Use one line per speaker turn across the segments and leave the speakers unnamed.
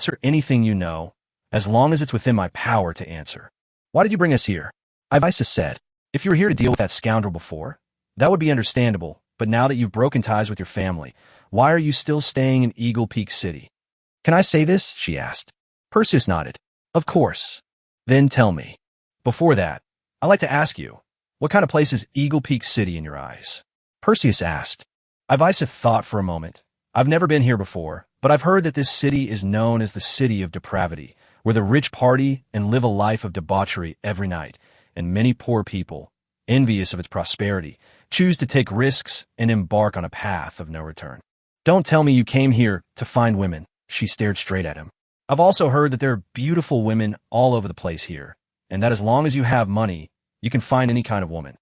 answer anything you know, as long as it's within my power to answer. Why did you bring us here? Ivisa said. If you were here to deal with that scoundrel before, that would be understandable, but now that you've broken ties with your family, why are you still staying in Eagle Peak City? Can I say this? She asked. Perseus nodded. Of course. Then tell me. Before that, I'd like to ask you, what kind of place is Eagle Peak City in your eyes? Perseus asked. Ivisa thought for a moment. I've never been here before, but I've heard that this city is known as the City of Depravity, where the rich party and live a life of debauchery every night, and many poor people, envious of its prosperity, choose to take risks and embark on a path of no return. Don't tell me you came here to find women. She stared straight at him. I've also heard that there are beautiful women all over the place here, and that as long as you have money, you can find any kind of woman.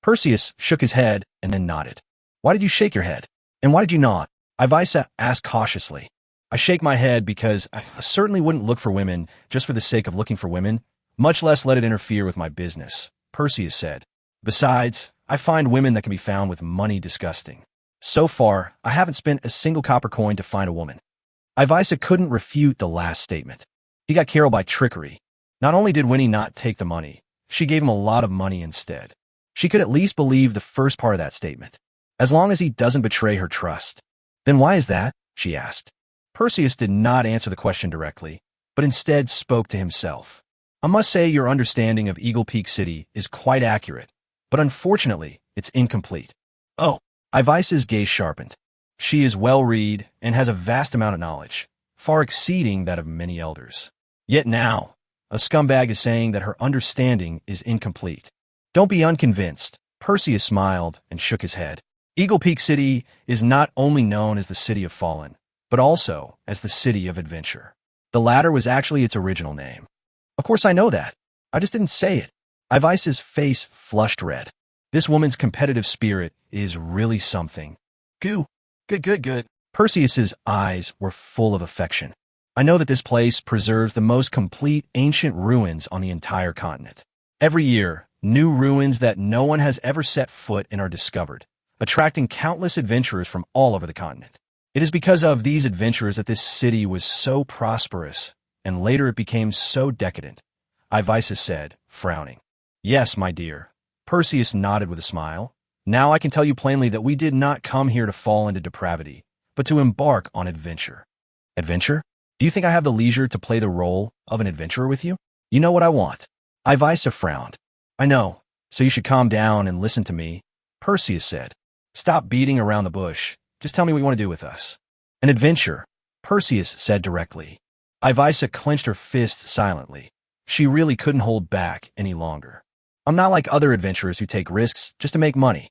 Perseus shook his head and then nodded. Why did you shake your head? And why did you nod? Ivisa asked cautiously. I shake my head because I certainly wouldn't look for women just for the sake of looking for women, much less let it interfere with my business, Perseus said. Besides, I find women that can be found with money disgusting. So far, I haven't spent a single copper coin to find a woman. Ivisa couldn't refute the last statement. He got Carol by trickery. Not only did Winnie not take the money, she gave him a lot of money instead. She could at least believe the first part of that statement, as long as he doesn't betray her trust. Then why is that? She asked. Perseus did not answer the question directly, but instead spoke to himself. I must say your understanding of Eagle Peak City is quite accurate, but unfortunately, it's incomplete. Oh, Ivisa's gaze sharpened. She is well-read and has a vast amount of knowledge, far exceeding that of many elders. Yet now, a scumbag is saying that her understanding is incomplete. Don't be unconvinced. Perseus smiled and shook his head. Eagle Peak City is not only known as the City of Fallen, but also as the City of Adventure. The latter was actually its original name. Of course I know that. I just didn't say it. Ivisa's face flushed red. This woman's competitive spirit is really something. Good. Perseus's eyes were full of affection. I know that this place preserves the most complete ancient ruins on the entire continent. Every year, new ruins that no one has ever set foot in are discovered, attracting countless adventurers from all over the continent. It is because of these adventurers that this city was so prosperous, and later it became so decadent, Ivisa said, frowning. Yes, my dear. Perseus nodded with a smile. Now I can tell you plainly that we did not come here to fall into depravity, but to embark on adventure. Adventure? Do you think I have the leisure to play the role of an adventurer with you? You know what I want. Ivisa frowned. I know, so you should calm down and listen to me, Perseus said. Stop beating around the bush. Just tell me what you want to do with us. An adventure, Perseus said directly. Ivisa clenched her fist silently. She really couldn't hold back any longer. I'm not like other adventurers who take risks just to make money.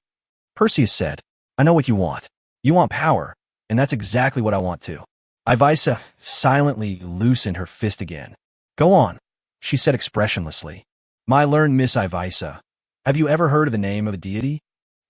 Perseus said, I know what you want. You want power, and that's exactly what I want too. Ivisa silently loosened her fist again. Go on, she said expressionlessly. My learned Miss Ivisa, have you ever heard of the name of a deity?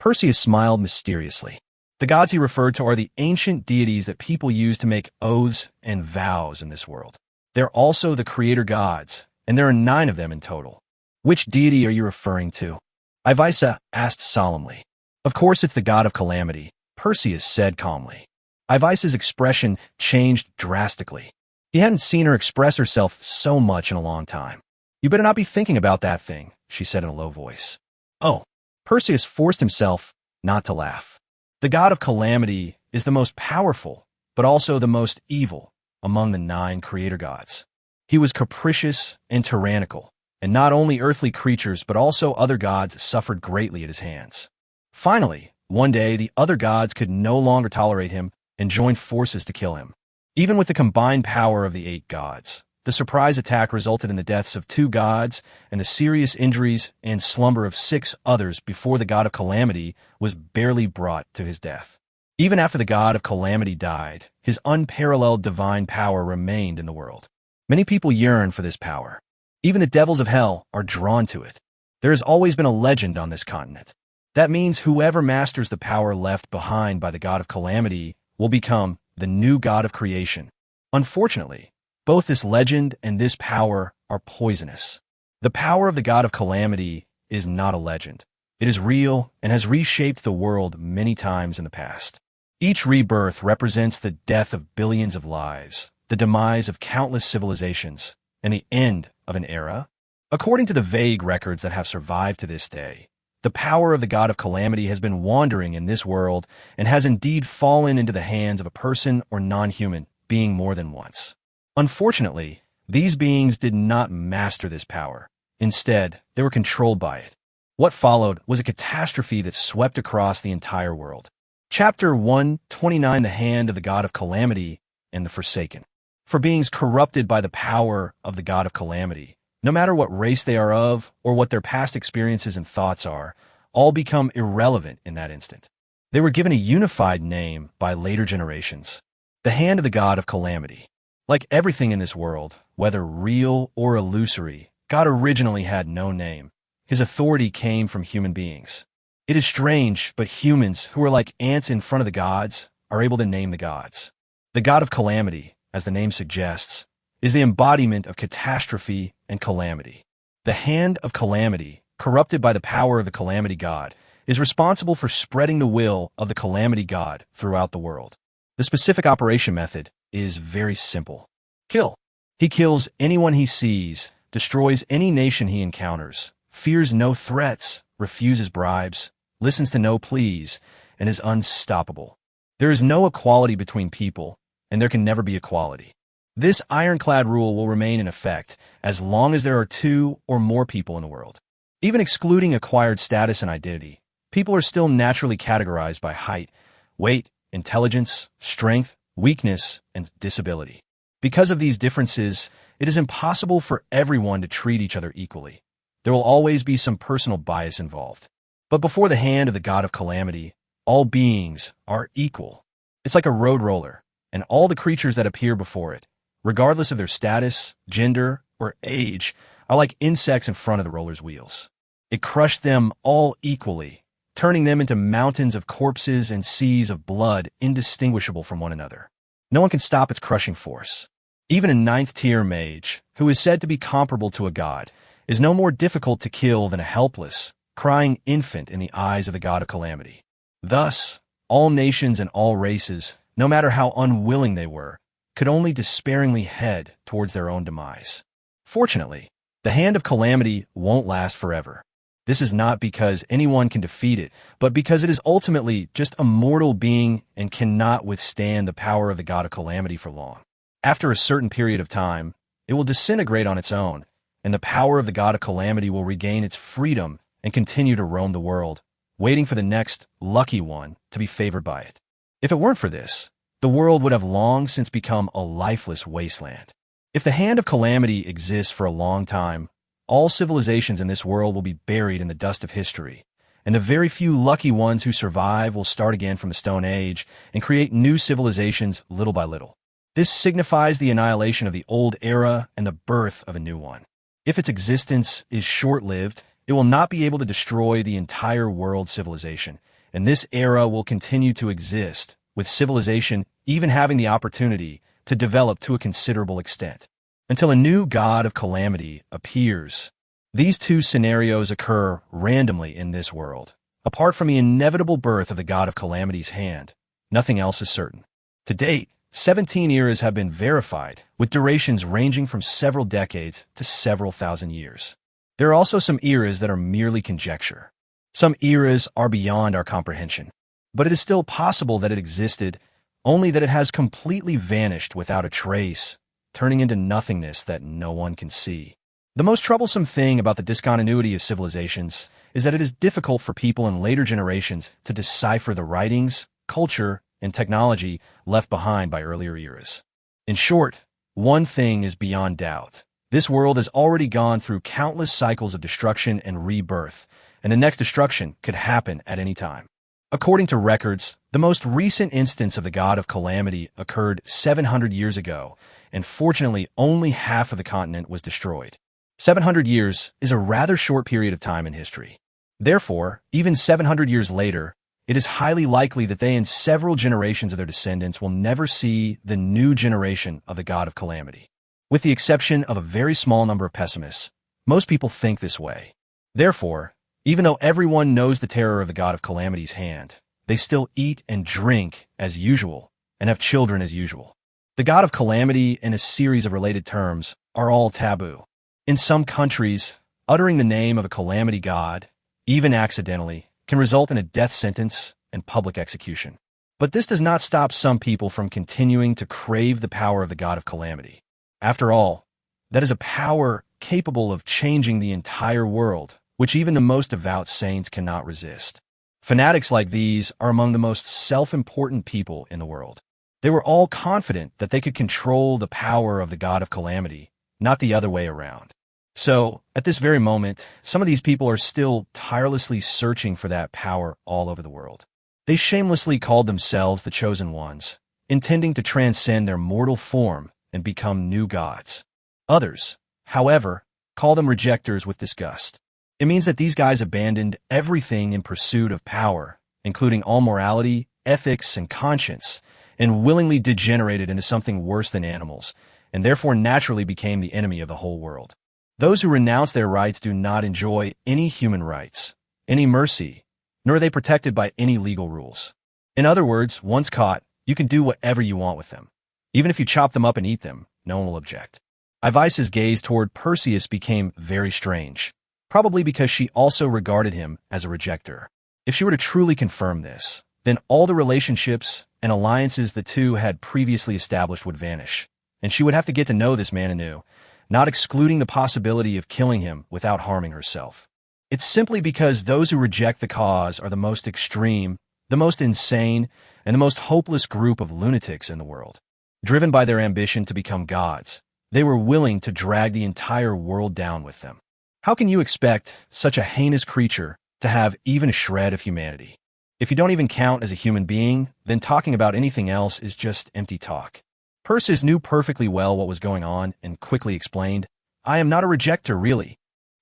Perseus smiled mysteriously. The gods he referred to are the ancient deities that people use to make oaths and vows in this world. They're also the creator gods, and there are 9 of them in total. Which deity are you referring to? Ivisa asked solemnly. Of course it's the god of calamity, Perseus said calmly. Ivisa's expression changed drastically. He hadn't seen her express herself so much in a long time. You better not be thinking about that thing, she said in a low voice. Oh, Perseus forced himself not to laugh. The god of calamity is the most powerful, but also the most evil among the 9 creator gods. He was capricious and tyrannical, and not only earthly creatures but also other gods suffered greatly at his hands. Finally, one day the other gods could no longer tolerate him and joined forces to kill him. Even with the combined power of the 8 gods, the surprise attack resulted in the deaths of 2 gods and the serious injuries and slumber of 6 others before the god of calamity was barely brought to his death. Even after the god of calamity died, his unparalleled divine power remained in the world. Many people yearn for this power. Even the devils of hell are drawn to it. There has always been a legend on this continent. That means whoever masters the power left behind by the god of calamity will become the new god of creation. Unfortunately, both this legend and this power are poisonous. The power of the god of calamity is not a legend. It is real and has reshaped the world many times in the past. Each rebirth represents the death of billions of lives, the demise of countless civilizations, and the end of an era? According to the vague records that have survived to this day, the power of the god of calamity has been wandering in this world and has indeed fallen into the hands of a person or non-human being more than once. Unfortunately, these beings did not master this power. Instead, they were controlled by it. What followed was a catastrophe that swept across the entire world. Chapter 129: The Hand of the God of Calamity and the Forsaken. For beings corrupted by the power of the god of calamity, no matter what race they are of or what their past experiences and thoughts are, all become irrelevant in that instant. They were given a unified name by later generations: the Hand of the God of Calamity. Like everything in this world, whether real or illusory, God originally had no name. His authority came from human beings. It is strange, but humans, who are like ants in front of the gods, are able to name the gods. The God of Calamity, as the name suggests, is the embodiment of catastrophe and calamity. The Hand of Calamity, corrupted by the power of the Calamity God, is responsible for spreading the will of the Calamity God throughout the world. The specific operation method is very simple. Kill. He kills anyone he sees, destroys any nation he encounters, fears no threats, refuses bribes, listens to no pleas, and is unstoppable. There is no equality between people, and there can never be equality. This ironclad rule will remain in effect as long as there are two or more people in the world. Even excluding acquired status and identity, people are still naturally categorized by height, weight, intelligence, strength, weakness, and disability. Because of these differences, it is impossible for everyone to treat each other equally. There will always be some personal bias involved. But before the hand of the God of Calamity, all beings are equal. It's like a road roller, and all the creatures that appear before it, regardless of their status, gender, or age, are like insects in front of the roller's wheels. It crushed them all equally, turning them into mountains of corpses and seas of blood indistinguishable from one another. No one can stop its crushing force. Even a ninth-tier mage, who is said to be comparable to a god, is no more difficult to kill than a helpless, crying infant in the eyes of the God of Calamity. Thus, all nations and all races, no matter how unwilling they were, could only despairingly head towards their own demise. Fortunately, the Hand of Calamity won't last forever. This is not because anyone can defeat it, but because it is ultimately just a mortal being and cannot withstand the power of the God of Calamity for long. After a certain period of time, it will disintegrate on its own, and the power of the God of Calamity will regain its freedom and continue to roam the world, waiting for the next lucky one to be favored by it. If it weren't for this, the world would have long since become a lifeless wasteland. If the Hand of Calamity exists for a long time, all civilizations in this world will be buried in the dust of history, and the very few lucky ones who survive will start again from the Stone Age and create new civilizations little by little. This signifies the annihilation of the old era and the birth of a new one. If its existence is short-lived, it will not be able to destroy the entire world civilization, and this era will continue to exist, with civilization even having the opportunity to develop to a considerable extent. Until a new God of Calamity appears, these two scenarios occur randomly in this world. Apart from the inevitable birth of the God of Calamity's hand, nothing else is certain. To date, 17 eras have been verified, with durations ranging from several decades to several thousand years. There are also some eras that are merely conjecture. Some eras are beyond our comprehension, but it is still possible that it existed, only that it has completely vanished without a trace, turning into nothingness that no one can see. The most troublesome thing about the discontinuity of civilizations is that it is difficult for people in later generations to decipher the writings, culture, and technology left behind by earlier eras. In short, one thing is beyond doubt. This world has already gone through countless cycles of destruction and rebirth, and the next destruction could happen at any time. According to records, the most recent instance of the God of Calamity occurred 700 years ago, and fortunately only half of the continent was destroyed. 700 years is a rather short period of time in history. Therefore, even 700 years later, it is highly likely that they and several generations of their descendants will never see the new generation of the God of Calamity. With the exception of a very small number of pessimists, most people think this way. Therefore, even though everyone knows the terror of the God of Calamity's hand, they still eat and drink as usual and have children as usual. The god of calamity and a series of related terms are all taboo. In some countries, uttering the name of a calamity god, even accidentally, can result in a death sentence and public execution. But this does not stop some people from continuing to crave the power of the god of calamity. After all, that is a power capable of changing the entire world, which even the most devout saints cannot resist. Fanatics like these are among the most self-important people in the world. They were all confident that they could control the power of the god of calamity, not the other way around. So, at this very moment, some of these people are still tirelessly searching for that power all over the world. They shamelessly called themselves the Chosen Ones, intending to transcend their mortal form and become new gods. Others, however, call them rejectors with disgust. It means that these guys abandoned everything in pursuit of power, including all morality, ethics, and conscience, and willingly degenerated into something worse than animals, and therefore naturally became the enemy of the whole world. Those who renounce their rights do not enjoy any human rights, any mercy, nor are they protected by any legal rules. In other words, once caught, you can do whatever you want with them. Even if you chop them up and eat them, no one will object. Ivais's gaze toward Perseus became very strange, probably because she also regarded him as a rejecter. If she were to truly confirm this, then all the relationships and alliances the two had previously established would vanish, and she would have to get to know this man anew, not excluding the possibility of killing him without harming herself. It's simply because those who reject the cause are the most extreme, the most insane, and the most hopeless group of lunatics in the world. Driven by their ambition to become gods, they were willing to drag the entire world down with them. How can you expect such a heinous creature to have even a shred of humanity? If you don't even count as a human being, then talking about anything else is just empty talk. Perseus knew perfectly well what was going on and quickly explained, I am not a rejecter, really.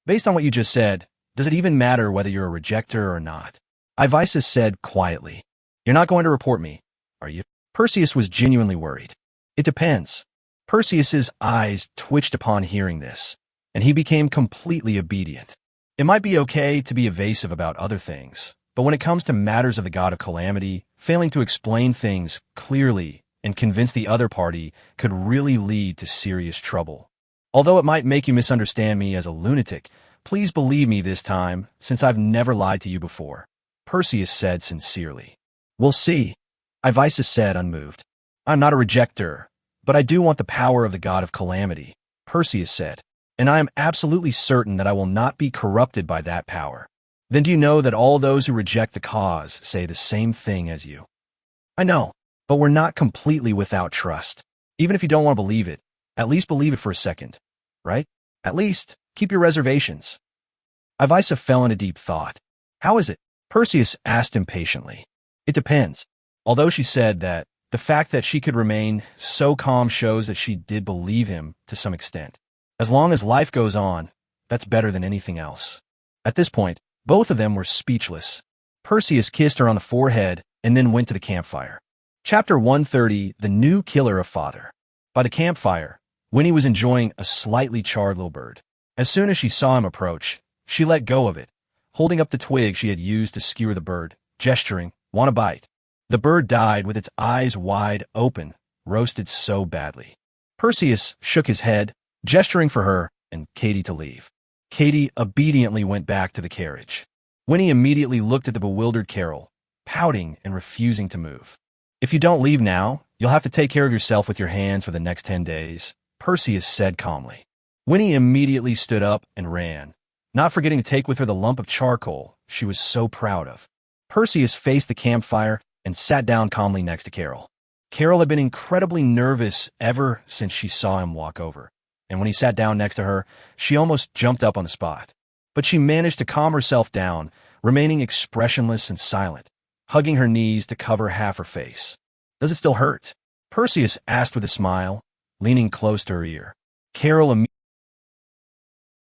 Based on what you just said, does it even matter whether you're a rejecter or not? Ivaissus said quietly. You're not going to report me, are you? Perseus was genuinely worried. It depends. Perseus's eyes twitched upon hearing this, and he became completely obedient. It might be okay to be evasive about other things, but when it comes to matters of the god of calamity, failing to explain things clearly and convince the other party could really lead to serious trouble. Although it might make you misunderstand me as a lunatic, please believe me this time, since I've never lied to you before, Perseus said sincerely. We'll see, Ivaissus said unmoved. I'm not a rejecter, but I do want the power of the god of calamity, Perseus said, and I am absolutely certain that I will not be corrupted by that power. Then do you know that all those who reject the cause say the same thing as you? I know. But we're not completely without trust. Even if you don't want to believe it, at least believe it for a second, right? At least, keep your reservations. Ivaissus fell into deep thought. How is it? Perseus asked impatiently. It depends. Although she said that, the fact that she could remain so calm shows that she did believe him to some extent. As long as life goes on, that's better than anything else. At this point, both of them were speechless. Perseus kissed her on the forehead and then went to the campfire. Chapter 130, The New Killer of Father. By the campfire, Winnie was enjoying a slightly charred little bird. As soon as she saw him approach, she let go of it, holding up the twig she had used to skewer the bird, gesturing, want a bite. The bird died with its eyes wide open, roasted so badly. Perseus shook his head, gesturing for her and Katie to leave. Katie obediently went back to the carriage. Winnie immediately looked at the bewildered Carol, pouting and refusing to move. If you don't leave now, you'll have to take care of yourself with your hands for the next 10 days, Perseus said calmly. Winnie immediately stood up and ran, not forgetting to take with her the lump of charcoal she was so proud of. Perseus faced the campfire and sat down calmly next to Carol. Carol had been incredibly nervous ever since she saw him walk over, and when he sat down next to her, she almost jumped up on the spot. But she managed to calm herself down, remaining expressionless and silent, hugging her knees to cover half her face. Does it still hurt? Perseus asked with a smile, leaning close to her ear. Carol immediately